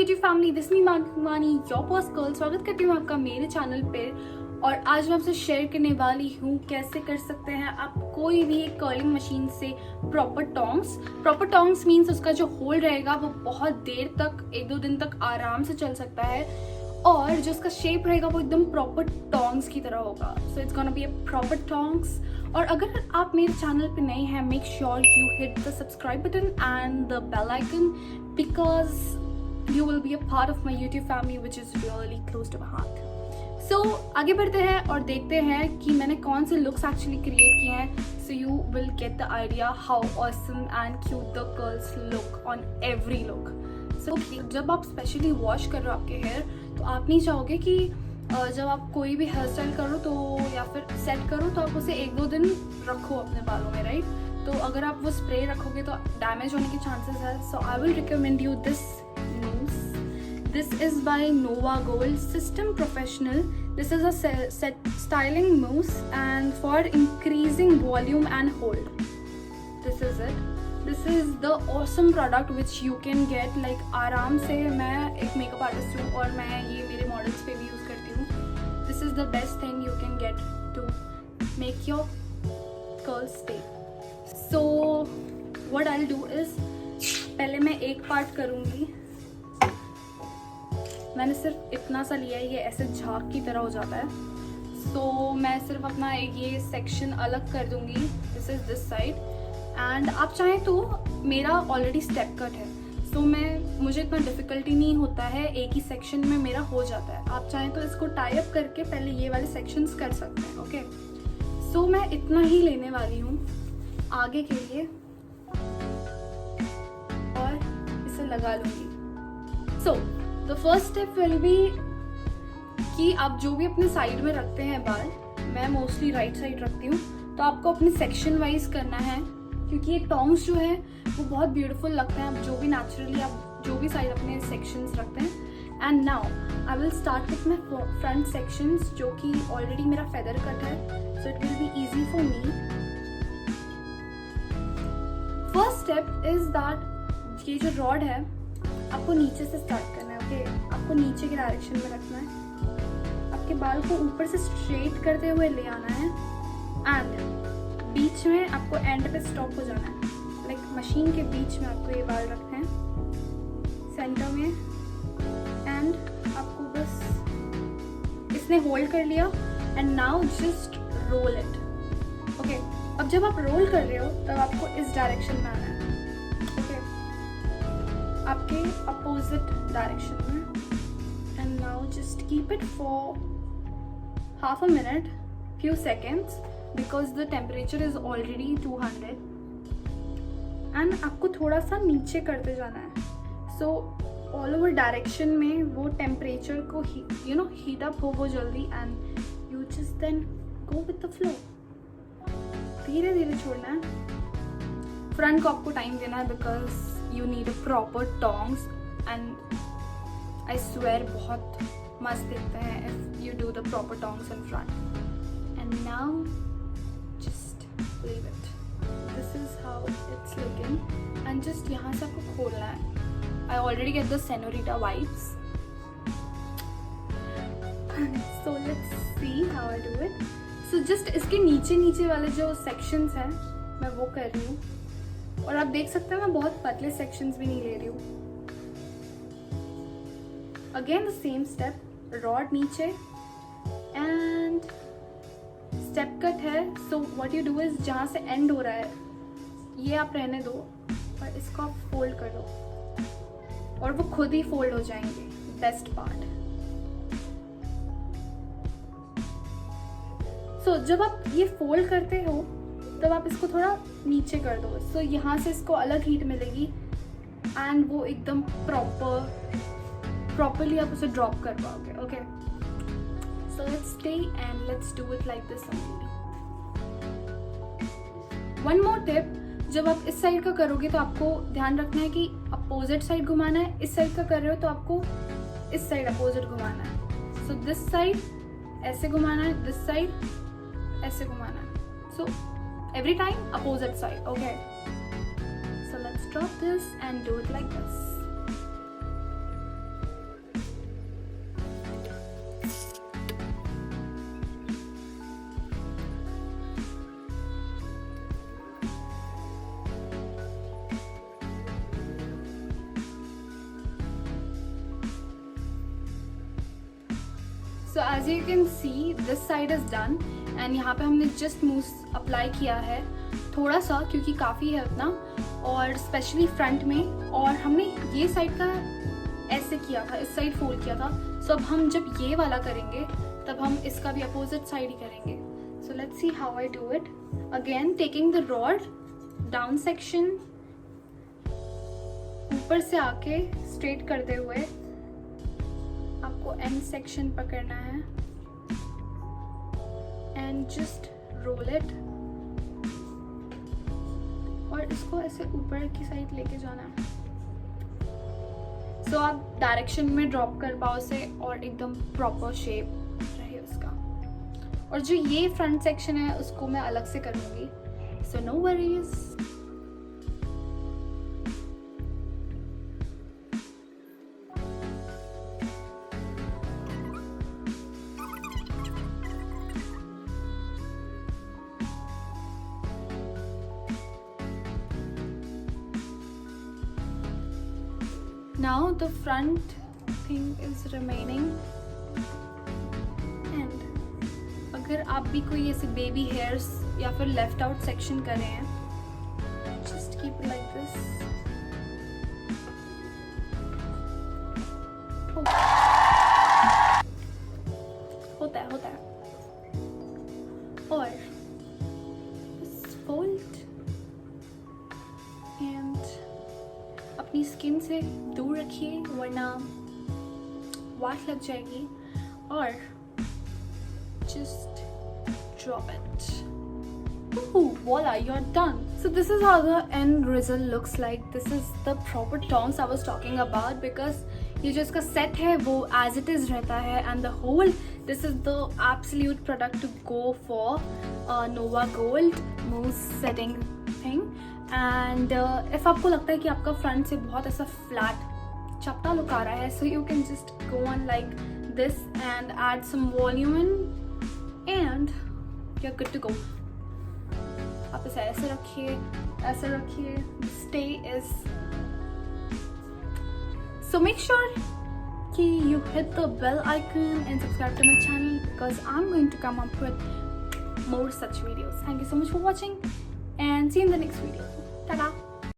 YouTube family, this मी मानी your boss girl. स्वागत करती हूँ आपका मेरे चैनल पे। और आज मैं आपसे शेयर करने वाली हूँ कैसे कर सकते हैं आप कोई भी कर्लिंग मशीन से प्रॉपर टोंग्स मीन्स उसका जो होल रहेगा वो बहुत देर तक, 1-2 दिन तक आराम से चल सकता है, और जो उसका शेप रहेगा वो एकदम प्रॉपर टोंग्स की तरह होगा। So it's gonna be a proper tongs. और अगर आप मेरे चैनल पे नए हैं, make sure you hit the subscribe button and the bell icon, because you will be a part of my YouTube family which is really close to my heart. So आगे बढ़ते हैं और देखते हैं कि मैंने कौन से लुक्स एक्चुअली क्रिएट किए हैं। So you will get the idea how awesome and cute the curls look on every look. So जब आप स्पेशली वॉश कर रहे हो आपके हेयर, तो आप नहीं चाहोगे कि जब आप कोई भी हेयर स्टाइल करो तो या फिर सेट करो तो आप उसे 1-2 दिन रखो अपने बालों में, राइट? तो अगर आप वो स्प्रे रखोगे तो डैमेज होने के चांसेस है। So I will recommend you this news. This is by Nova Gold System Professional. This is a set styling mousse and for increasing volume and hold. This is it. This is the awesome product which you can get like आराम से। मैं एक makeup artist हूँ और मैं ये मेरे models पे भी यूज़ करती हूँ। This is the best thing you can get to make your curls stay. So what I'll do is पहले मैं एक पार्ट करूँगी। मैंने सिर्फ इतना सा लिया है, ये ऐसे झाग की तरह हो जाता है। सो मैं सिर्फ अपना एक ये सेक्शन अलग कर दूंगी। This is this side. And आप चाहें तो मेरा ऑलरेडी स्टेप कट है, सो मुझे इतना डिफिकल्टी नहीं होता है, एक ही सेक्शन में मेरा हो जाता है। आप चाहें तो इसको टाई अप करके पहले ये वाले सेक्शंस कर सकते हैं। ओके, सो मैं इतना ही लेने वाली हूँ आगे के लिए और इसे लगा लूँगी। So the first step will be कि आप जो भी अपने साइड में रखते हैं बाल, मैं मोस्टली राइट साइड रखती हूँ, तो आपको अपने सेक्शन वाइज करना है, क्योंकि ये टोंग्स जो है वो बहुत ब्यूटीफुल लगते हैं। आप जो भी नेचुरली आप जो भी साइड अपने सेक्शंस रखते हैं। And now I will start with my front sections, जो कि ऑलरेडी मेरा फेदर कट है, so it will be easy for me. First step is that ये जो रॉड है आपको नीचे से स्टार्ट करना है। ओके, आपको नीचे के डायरेक्शन में रखना है, आपके बाल को ऊपर से स्ट्रेट करते हुए ले आना है एंड बीच में आपको एंड पे स्टॉप हो जाना है। लाइक मशीन के बीच में आपको ये बाल रखना है, सेंटर में, एंड आपको बस इसने होल्ड कर लिया and now just roll it. Okay, अब जब आप रोल कर रहे हो तब आपको इस डायरेक्शन में आना है, आपके अपोजिट डायरेक्शन में। And now just keep it for half a minute, few seconds, because the temperature is already 200. And आपको थोड़ा सा नीचे करते जाना है, सो ऑल ओवर डायरेक्शन में वो टेम्परेचर को हीट अप हो वो जल्दी, and you just then go with the flow. धीरे धीरे छोड़ना है। फ्रंट को आपको टाइम देना है because you need a proper tongs, and I swear बहुत मस्त दिखते हैं if you do the proper tongs in front. And now just leave it. This is how it's looking, and just यहाँ से आपको खोलना है। I already get the senorita vibes. So let's see how I do it. So just इसके नीचे वाले जो sections हैं मैं वो कर रही हूँ, और आप देख सकते हैं मैं बहुत पतले सेक्शंस भी नहीं ले रही हूँ। Again the same step, rod नीचे एंड स्टेप कट है। So what you do is जहाँ से एंड हो रहा है ये आप रहने दो और इसको आप फोल्ड कर दो और वो खुद ही फोल्ड हो जाएंगे। Best part. सो जब आप ये फोल्ड करते हो तब आप इसको थोड़ा नीचे कर दो, सो यहाँ से इसको अलग हीट मिलेगी एंड वो एकदम प्रॉपरली आप उसे ड्रॉप कर पाओगे। Okay, so let's stay and let's do it like this only. One more tip, जब आप इस साइड का करोगे तो आपको ध्यान रखना है कि अपोजिट साइड घुमाना है। इस साइड का कर रहे हो तो आपको इस साइड अपोजिट घुमाना है। सो दिस साइड ऐसे घुमाना है, दिस साइड ऐसे घुमाना है। सो every time opposite side. Okay, so let's drop this and do it like this. So as you can see this side is done and यहाँ पे हमने जस्ट मूस अप्लाई किया है थोड़ा सा, क्योंकि काफ़ी है उतना, और स्पेशली फ्रंट में। और हमने ये साइड का ऐसे किया था, इस साइड फोल्ड किया था। सो अब हम जब ये वाला करेंगे तब हम इसका भी अपोजिट साइड ही करेंगे। So let's see how I do it. Again taking the rod down section, ऊपर से आके स्ट्रेट करते हुए आपको एंड सेक्शन पकड़ना है एंड जस्ट रोल इट, और इसको ऐसे ऊपर की साइड लेके जाना है। सो आप डायरेक्शन में ड्रॉप कर पाओ उसे और एकदम प्रॉपर शेप रहे उसका। और जो ये फ्रंट सेक्शन है उसको मैं अलग से करूँगी, so no worries. Now the front thing is remaining, and अगर आप भी कोई ऐसे बेबी हेयर्स या फिर लेफ्ट आउट सेक्शन कर रहे हैं, just keep it like this. होता है और fold and अपनी स्किन से दूर रखिए वरना वाट लग जाएगी, और just drop it. Ooh, voila, you're done. So this is how the end result looks like. This is the proper tongs I was talking about, because ये जो इसका सेट है वो as it is रहता है, and the whole this is the absolute product to go for Nova Gold mousse setting thing. And if आपको लगता है कि आपका फ्रंट से बहुत ऐसा फ्लैट चपटा लुक आ रहा है, so you can just go on like this and add some volume and you are good to go. आप इसे ऐसे रखिए, stay is. So make sure कि you hit the bell icon and subscribe to my channel, because I'm going to come up with more such videos. Thank you so much for watching and see you in the next video. Ta-da!